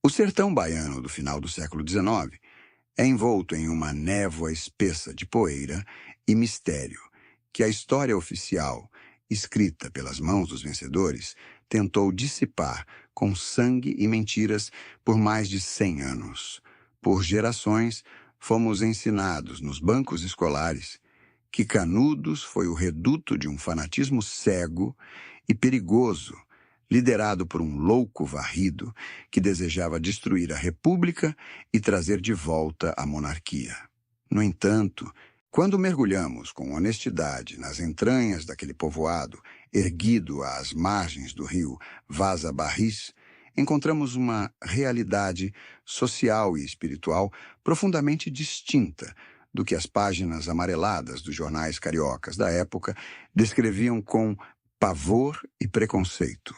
O sertão baiano do final do século XIX é envolto em uma névoa espessa de poeira e mistério que a história oficial, escrita pelas mãos dos vencedores, tentou dissipar com sangue e mentiras por mais de 100 anos. Por gerações, fomos ensinados nos bancos escolares que Canudos foi o reduto de um fanatismo cego e perigoso, liderado por um louco varrido que desejava destruir a República e trazer de volta a monarquia. No entanto, quando mergulhamos com honestidade nas entranhas daquele povoado, erguido às margens do rio Vaza Barris, encontramos uma realidade social e espiritual profundamente distinta do que as páginas amareladas dos jornais cariocas da época descreviam com pavor e preconceito.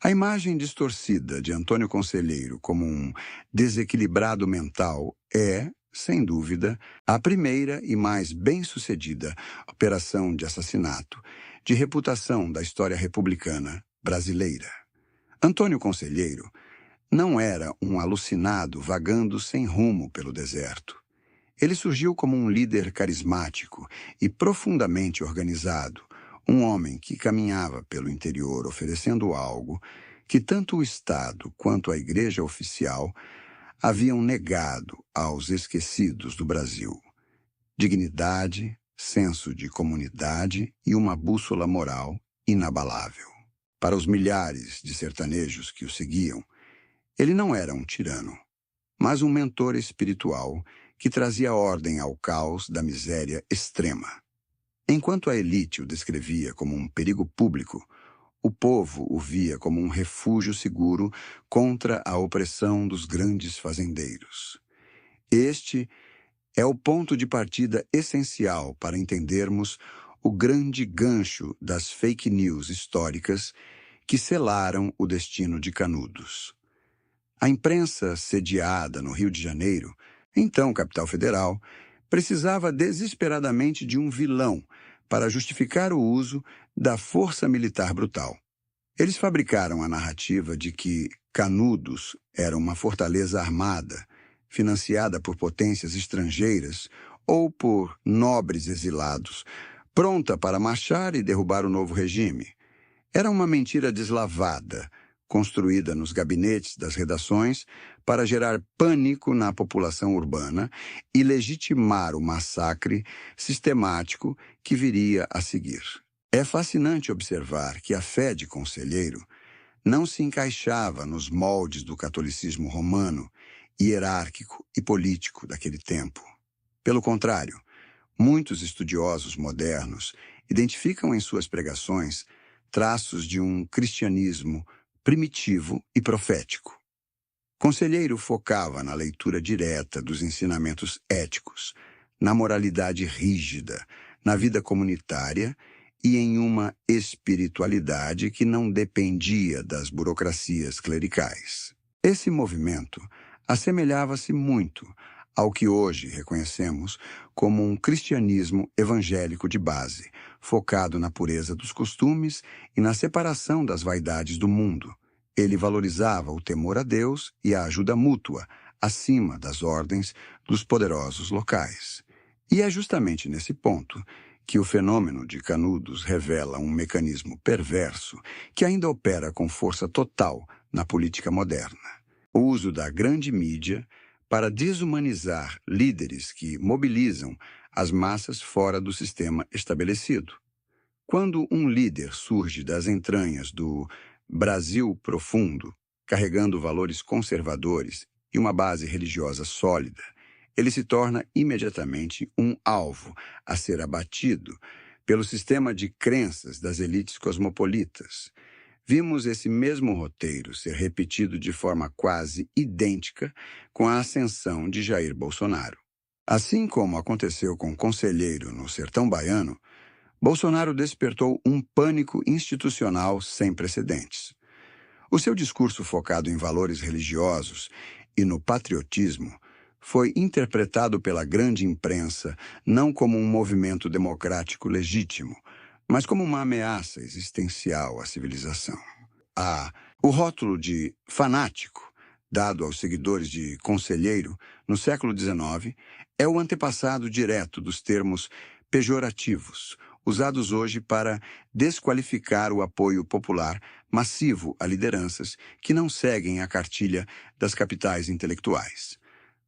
A imagem distorcida de Antônio Conselheiro como um desequilibrado mental é, sem dúvida, a primeira e mais bem-sucedida operação de assassinato de reputação da história republicana brasileira. Antônio Conselheiro não era um alucinado vagando sem rumo pelo deserto. Ele surgiu como um líder carismático e profundamente organizado, um homem que caminhava pelo interior oferecendo algo que tanto o Estado quanto a Igreja Oficial haviam negado aos esquecidos do Brasil: dignidade, senso de comunidade e uma bússola moral inabalável. Para os milhares de sertanejos que o seguiam, ele não era um tirano, mas um mentor espiritual que trazia ordem ao caos da miséria extrema. Enquanto a elite o descrevia como um perigo público, o povo o via como um refúgio seguro contra a opressão dos grandes fazendeiros. Este é o ponto de partida essencial para entendermos o grande gancho das fake news históricas que selaram o destino de Canudos. A imprensa sediada no Rio de Janeiro, então capital federal, precisava desesperadamente de um vilão para justificar o uso da força militar brutal. Eles fabricaram a narrativa de que Canudos era uma fortaleza armada, financiada por potências estrangeiras ou por nobres exilados, pronta para marchar e derrubar o novo regime. Era uma mentira deslavada, construída nos gabinetes das redações para gerar pânico na população urbana e legitimar o massacre sistemático que viria a seguir. É fascinante observar que a fé de Conselheiro não se encaixava nos moldes do catolicismo romano, hierárquico e político daquele tempo. Pelo contrário, muitos estudiosos modernos identificam em suas pregações traços de um cristianismo primitivo e profético. Conselheiro focava na leitura direta dos ensinamentos éticos, na moralidade rígida, na vida comunitária e em uma espiritualidade que não dependia das burocracias clericais. Esse movimento assemelhava-se muito ao que hoje reconhecemos como um cristianismo evangélico de base, focado na pureza dos costumes e na separação das vaidades do mundo. Ele valorizava o temor a Deus e a ajuda mútua, acima das ordens dos poderosos locais. E é justamente nesse ponto que o fenômeno de Canudos revela um mecanismo perverso que ainda opera com força total na política moderna. O uso da grande mídia para desumanizar líderes que mobilizam as massas fora do sistema estabelecido. Quando um líder surge das entranhas do Brasil profundo, carregando valores conservadores e uma base religiosa sólida, ele se torna imediatamente um alvo a ser abatido pelo sistema de crenças das elites cosmopolitas. Vimos esse mesmo roteiro ser repetido de forma quase idêntica com a ascensão de Jair Bolsonaro. Assim como aconteceu com o Conselheiro no sertão baiano, Bolsonaro despertou um pânico institucional sem precedentes. O seu discurso focado em valores religiosos e no patriotismo foi interpretado pela grande imprensa não como um movimento democrático legítimo, mas como uma ameaça existencial à civilização. O rótulo de fanático dado aos seguidores de conselheiro no século XIX, é o antepassado direto dos termos pejorativos, usados hoje para desqualificar o apoio popular massivo a lideranças que não seguem a cartilha das capitais intelectuais.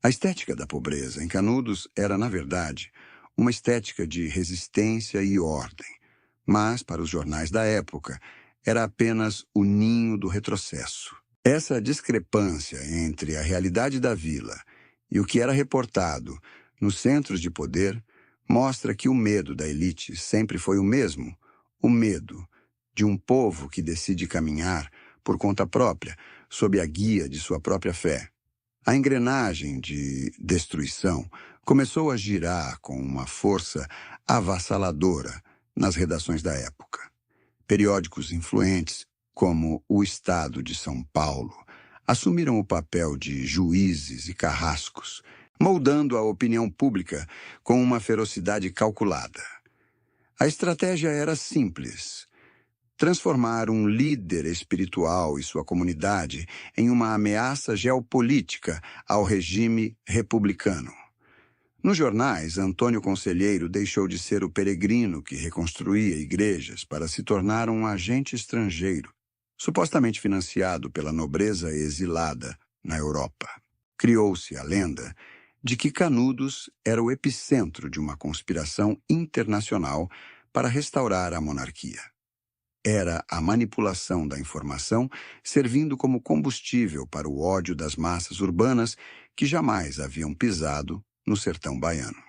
A estética da pobreza em Canudos era, na verdade, uma estética de resistência e ordem, mas, para os jornais da época, era apenas o ninho do retrocesso. Essa discrepância entre a realidade da vila e o que era reportado nos centros de poder mostra que o medo da elite sempre foi o mesmo, o medo de um povo que decide caminhar por conta própria, sob a guia de sua própria fé. A engrenagem de destruição começou a girar com uma força avassaladora nas redações da época. Periódicos influentes, como o Estado de São Paulo, assumiram o papel de juízes e carrascos, moldando a opinião pública com uma ferocidade calculada. A estratégia era simples: transformar um líder espiritual e sua comunidade em uma ameaça geopolítica ao regime republicano. Nos jornais, Antônio Conselheiro deixou de ser o peregrino que reconstruía igrejas para se tornar um agente estrangeiro, supostamente financiado pela nobreza exilada na Europa. Criou-se a lenda de que Canudos era o epicentro de uma conspiração internacional para restaurar a monarquia. Era a manipulação da informação servindo como combustível para o ódio das massas urbanas que jamais haviam pisado no sertão baiano.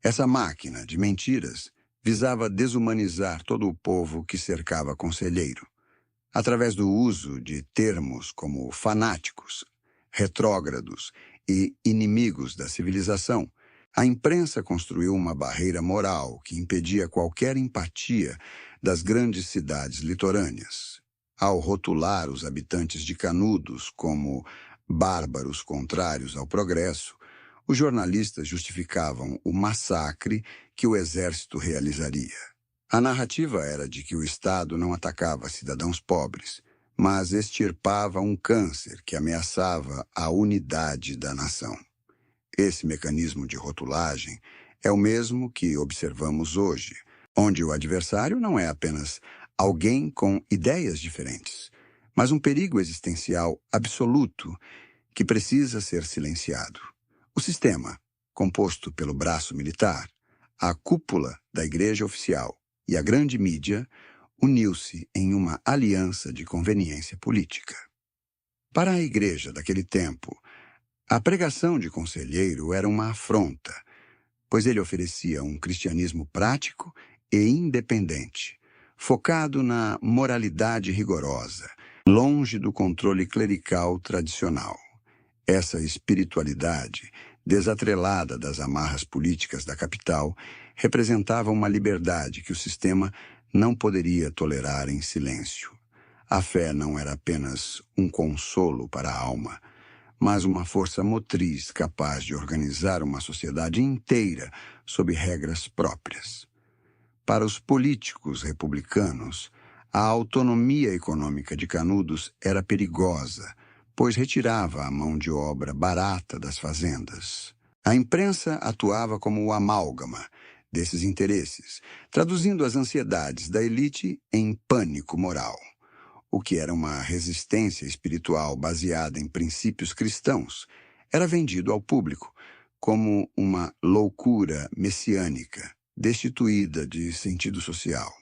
Essa máquina de mentiras visava desumanizar todo o povo que cercava Conselheiro, através do uso de termos como fanáticos, retrógrados e inimigos da civilização. A imprensa construiu uma barreira moral que impedia qualquer empatia das grandes cidades litorâneas. Ao rotular os habitantes de Canudos como bárbaros contrários ao progresso, os jornalistas justificavam o massacre que o exército realizaria. A narrativa era de que o Estado não atacava cidadãos pobres, mas extirpava um câncer que ameaçava a unidade da nação. Esse mecanismo de rotulagem é o mesmo que observamos hoje, onde o adversário não é apenas alguém com ideias diferentes, mas um perigo existencial absoluto que precisa ser silenciado. O sistema, composto pelo braço militar, a cúpula da igreja oficial e a grande mídia, uniu-se em uma aliança de conveniência política. Para a igreja daquele tempo, a pregação de Conselheiro era uma afronta, pois ele oferecia um cristianismo prático e independente, focado na moralidade rigorosa, longe do controle clerical tradicional. Essa espiritualidade, desatrelada das amarras políticas da capital, representava uma liberdade que o sistema não poderia tolerar em silêncio. A fé não era apenas um consolo para a alma, mas uma força motriz capaz de organizar uma sociedade inteira sob regras próprias. Para os políticos republicanos, a autonomia econômica de Canudos era perigosa, pois retirava a mão de obra barata das fazendas. A imprensa atuava como o amálgama desses interesses, traduzindo as ansiedades da elite em pânico moral, o que era uma resistência espiritual baseada em princípios cristãos, era vendido ao público como uma loucura messiânica, destituída de sentido social.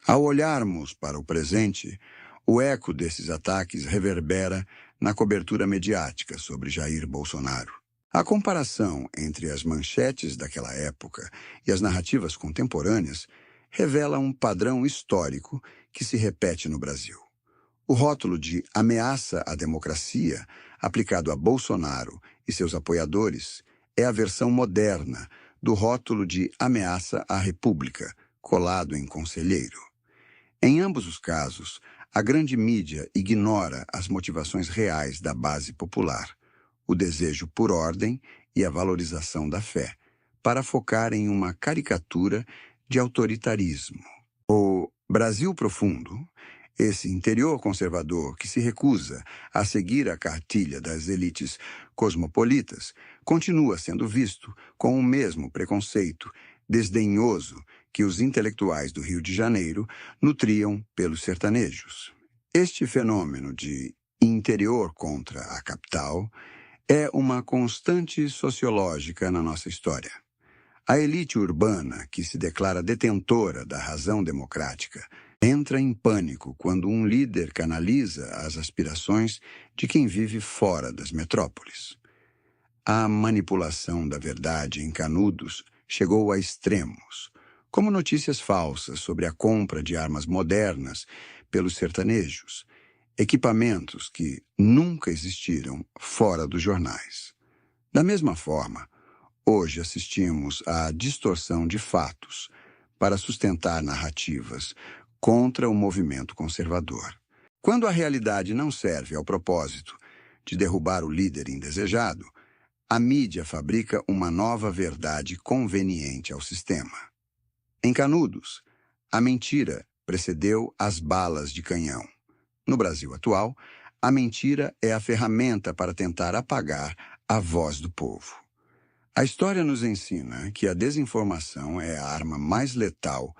Ao olharmos para o presente, o eco desses ataques reverbera na cobertura mediática sobre Jair Bolsonaro. A comparação entre as manchetes daquela época e as narrativas contemporâneas revela um padrão histórico que se repete no Brasil. O rótulo de ameaça à democracia, aplicado a Bolsonaro e seus apoiadores, é a versão moderna do rótulo de ameaça à República, colado em Conselheiro. Em ambos os casos, a grande mídia ignora as motivações reais da base popular, o desejo por ordem e a valorização da fé, para focar em uma caricatura de autoritarismo. O Brasil Profundo Esse interior conservador, que se recusa a seguir a cartilha das elites cosmopolitas, continua sendo visto com o mesmo preconceito desdenhoso que os intelectuais do Rio de Janeiro nutriam pelos sertanejos. Este fenômeno de interior contra a capital é uma constante sociológica na nossa história. A elite urbana, que se declara detentora da razão democrática, entra em pânico quando um líder canaliza as aspirações de quem vive fora das metrópoles. A manipulação da verdade em Canudos chegou a extremos, como notícias falsas sobre a compra de armas modernas pelos sertanejos, equipamentos que nunca existiram fora dos jornais. Da mesma forma, hoje assistimos à distorção de fatos para sustentar narrativas contra o movimento conservador. Quando a realidade não serve ao propósito de derrubar o líder indesejado, a mídia fabrica uma nova verdade conveniente ao sistema. Em Canudos, a mentira precedeu as balas de canhão. No Brasil atual, a mentira é a ferramenta para tentar apagar a voz do povo. A história nos ensina que a desinformação é a arma mais letal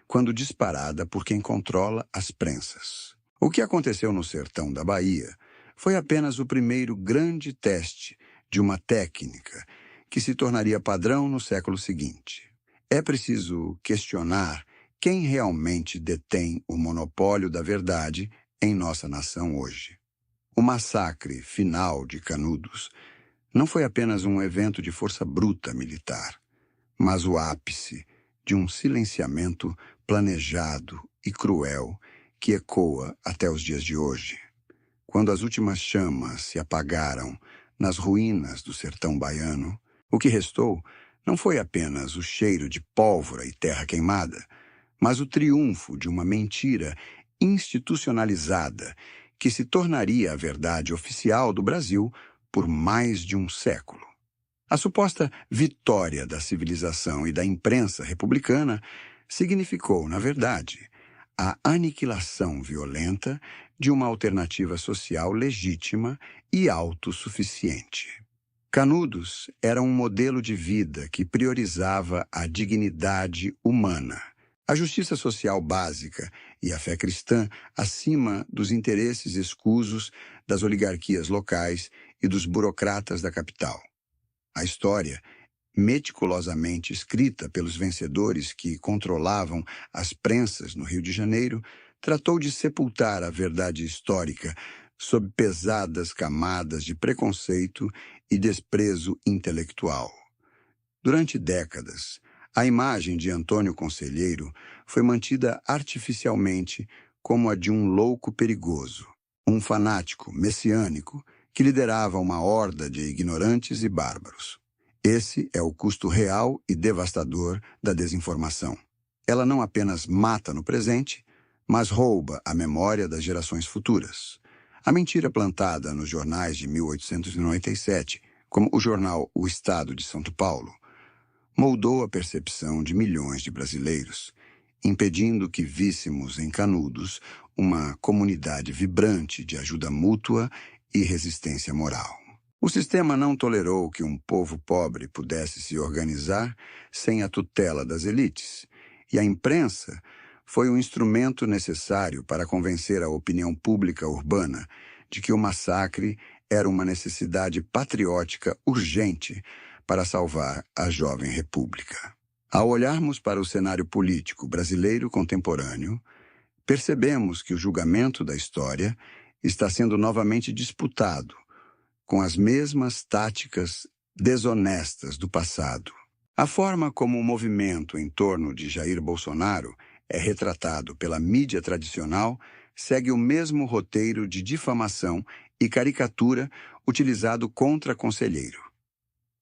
quando disparada por quem controla as prensas. O que aconteceu no sertão da Bahia foi apenas o primeiro grande teste de uma técnica que se tornaria padrão no século seguinte. É preciso questionar quem realmente detém o monopólio da verdade em nossa nação hoje. O massacre final de Canudos não foi apenas um evento de força bruta militar, mas o ápice de um silenciamento planejado e cruel que ecoa até os dias de hoje. Quando as últimas chamas se apagaram nas ruínas do sertão baiano, o que restou não foi apenas o cheiro de pólvora e terra queimada, mas o triunfo de uma mentira institucionalizada que se tornaria a verdade oficial do Brasil por mais de um século. A suposta vitória da civilização e da imprensa republicana significou, na verdade, a aniquilação violenta de uma alternativa social legítima e autossuficiente. Canudos era um modelo de vida que priorizava a dignidade humana, a justiça social básica e a fé cristã acima dos interesses escusos das oligarquias locais e dos burocratas da capital. A história, meticulosamente escrita pelos vencedores que controlavam as prensas no Rio de Janeiro, tratou de sepultar a verdade histórica sob pesadas camadas de preconceito e desprezo intelectual. Durante décadas, a imagem de Antônio Conselheiro foi mantida artificialmente como a de um louco perigoso, um fanático messiânico que liderava uma horda de ignorantes e bárbaros. Esse é o custo real e devastador da desinformação. Ela não apenas mata no presente, mas rouba a memória das gerações futuras. A mentira plantada nos jornais de 1897, como o jornal O Estado de São Paulo, moldou a percepção de milhões de brasileiros, impedindo que víssemos em Canudos uma comunidade vibrante de ajuda mútua e resistência moral. O sistema não tolerou que um povo pobre pudesse se organizar sem a tutela das elites, e a imprensa foi um instrumento necessário para convencer a opinião pública urbana de que o massacre era uma necessidade patriótica urgente para salvar a jovem república. Ao olharmos para o cenário político brasileiro contemporâneo, percebemos que o julgamento da história está sendo novamente disputado com as mesmas táticas desonestas do passado. A forma como o movimento em torno de Jair Bolsonaro é retratado pela mídia tradicional segue o mesmo roteiro de difamação e caricatura utilizado contra Conselheiro.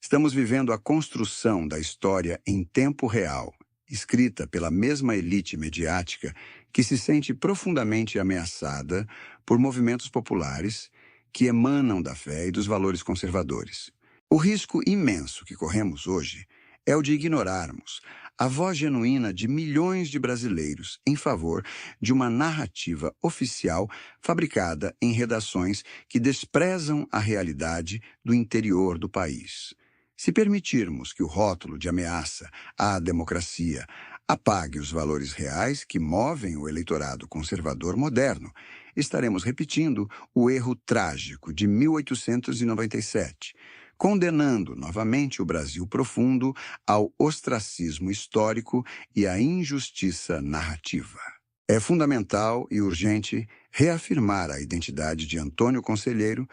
Estamos vivendo a construção da história em tempo real, escrita pela mesma elite mediática que se sente profundamente ameaçada por movimentos populares que emanam da fé e dos valores conservadores. O risco imenso que corremos hoje é o de ignorarmos a voz genuína de milhões de brasileiros em favor de uma narrativa oficial fabricada em redações que desprezam a realidade do interior do país. Se permitirmos que o rótulo de ameaça à democracia apague os valores reais que movem o eleitorado conservador moderno, estaremos repetindo o erro trágico de 1897, condenando novamente o Brasil profundo ao ostracismo histórico e à injustiça narrativa. É fundamental e urgente reafirmar a identidade de Antônio Conselheiro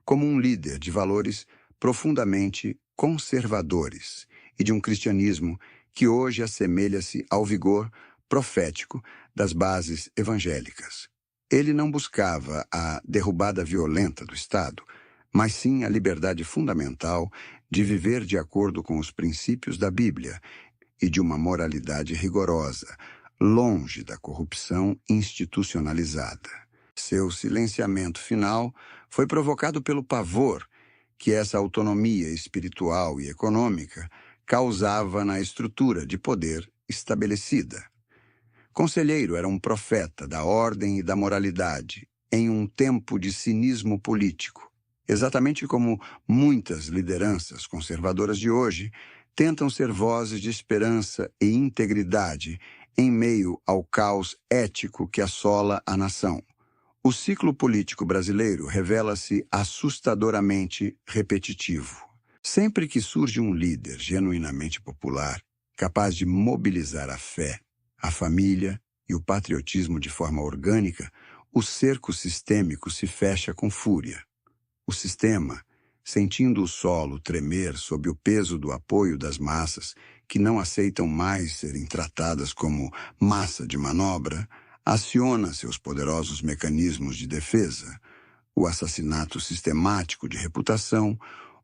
como um líder de valores profundamente conservadores e de um cristianismo que hoje assemelha-se ao vigor profético das bases evangélicas. Ele não buscava a derrubada violenta do Estado, mas sim a liberdade fundamental de viver de acordo com os princípios da Bíblia e de uma moralidade rigorosa, longe da corrupção institucionalizada. Seu silenciamento final foi provocado pelo pavor que essa autonomia espiritual e econômica causava na estrutura de poder estabelecida. Conselheiro era um profeta da ordem e da moralidade em um tempo de cinismo político, exatamente como muitas lideranças conservadoras de hoje tentam ser vozes de esperança e integridade em meio ao caos ético que assola a nação. O ciclo político brasileiro revela-se assustadoramente repetitivo. Sempre que surge um líder genuinamente popular, capaz de mobilizar a fé, a família e o patriotismo de forma orgânica, o cerco sistêmico se fecha com fúria. O sistema, sentindo o solo tremer sob o peso do apoio das massas, que não aceitam mais serem tratadas como massa de manobra, aciona seus poderosos mecanismos de defesa, o assassinato sistemático de reputação,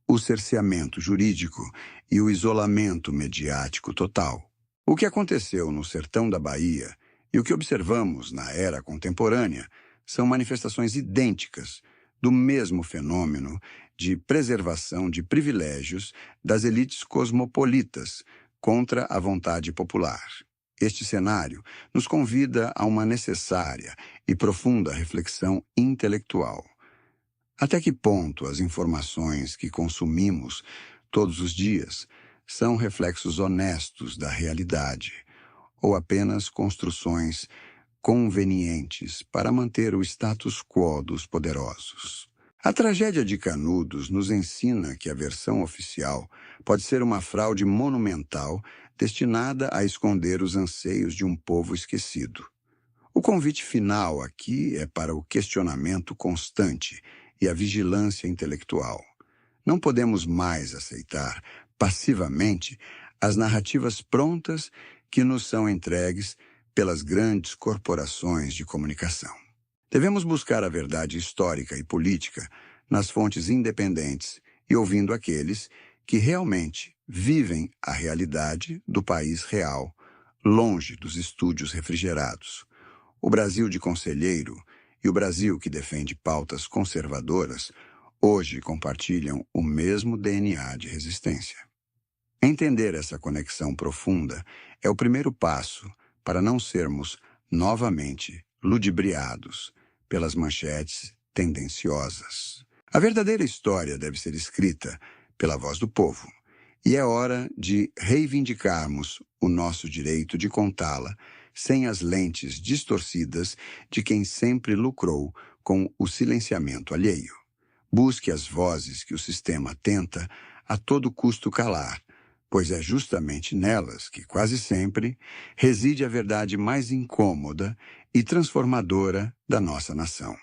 o cerceamento jurídico e o isolamento mediático total. O que aconteceu no sertão da Bahia e o que observamos na era contemporânea são manifestações idênticas do mesmo fenômeno de preservação de privilégios das elites cosmopolitas contra a vontade popular. Este cenário nos convida a uma necessária e profunda reflexão intelectual. Até que ponto as informações que consumimos todos os dias são reflexos honestos da realidade ou apenas construções convenientes para manter o status quo dos poderosos? A tragédia de Canudos nos ensina que a versão oficial pode ser uma fraude monumental destinada a esconder os anseios de um povo esquecido. O convite final aqui é para o questionamento constante e a vigilância intelectual. Não podemos mais aceitar passivamente as narrativas prontas que nos são entregues pelas grandes corporações de comunicação. Devemos buscar a verdade histórica e política nas fontes independentes e ouvindo aqueles que realmente vivem a realidade do país real, longe dos estúdios refrigerados. O Brasil de Conselheiro e o Brasil que defende pautas conservadoras hoje compartilham o mesmo DNA de resistência. Entender essa conexão profunda é o primeiro passo para não sermos novamente ludibriados pelas manchetes tendenciosas. A verdadeira história deve ser escrita pela voz do povo, e é hora de reivindicarmos o nosso direito de contá-la sem as lentes distorcidas de quem sempre lucrou com o silenciamento alheio. Busque as vozes que o sistema tenta a todo custo calar, pois é justamente nelas que, quase sempre, reside a verdade mais incômoda e transformadora da nossa nação.